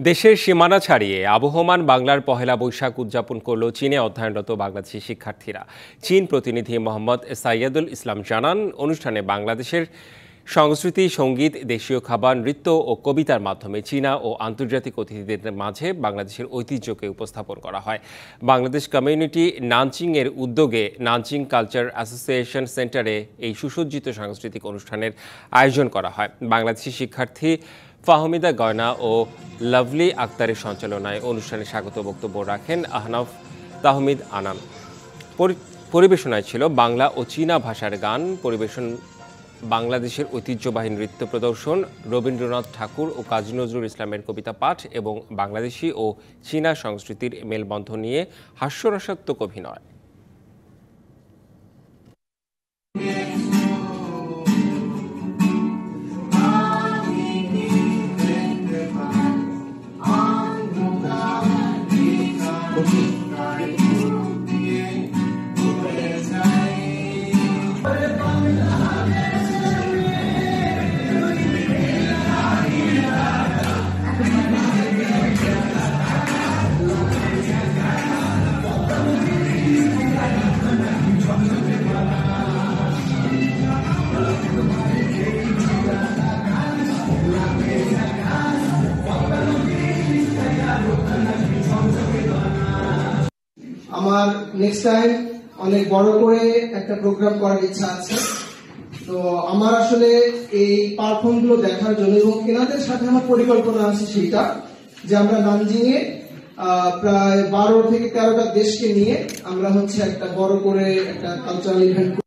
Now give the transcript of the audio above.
দেশের সীমানা ছাড়িয়ে আবহমান বাংলার পহেলা বৈশাখ উদযাপন করল চীনে অধ্যয়নরত বাংলাদেশি শিক্ষার্থীরা। চীন প্রতিনিধি মোহাম্মদ সাইয়াদুল ইসলাম জানান, অনুষ্ঠানে বাংলাদেশের সংস্কৃতি, সঙ্গীত, দেশীয় খাবার, নৃত্য ও কবিতার মাধ্যমে চীনা ও আন্তর্জাতিক অতিথিদের মাঝে বাংলাদেশের ঐতিহ্যকে উপস্থাপন করা হয়। বাংলাদেশ কমিউনিটি নানচিংয়ের উদ্যোগে নানচিং কালচার অ্যাসোসিয়েশন সেন্টারে এই সুসজ্জিত সাংস্কৃতিক অনুষ্ঠানের আয়োজন করা হয়। বাংলাদেশি শিক্ষার্থী ফাহমিদা গয়না ও লাভলি আক্তারের সঞ্চালনায় অনুষ্ঠানে স্বাগত বক্তব্য রাখেন আহনাফ তাহমিদ আনাম। পরিবেশনায় ছিল বাংলা ও চীনা ভাষার গান পরিবেশন, বাংলাদেশের ঐতিহ্যবাহী নৃত্য প্রদর্শন, রবীন্দ্রনাথ ঠাকুর ও কাজী নজরুল ইসলামের কবিতা পাঠ এবং বাংলাদেশি ও চীনা সংস্কৃতির মেলবন্ধন নিয়ে হাস্যরসাত্মক অভিনয়। আমার নেক্সট টাইম অনেক বড় করে একটা প্রোগ্রাম করার ইচ্ছা আছে। তো আমার আসলে এই পারফর্ম গুলো দেখার জন্য এবং এনাদের সাথে আমার পরিকল্পনা আছে সেইটা যে আমরা নানজিং এ প্রায় 12 থেকে 13টা দেশকে নিয়ে আমরা একটা বড় করে একটা কালচারাল ইভেন্ট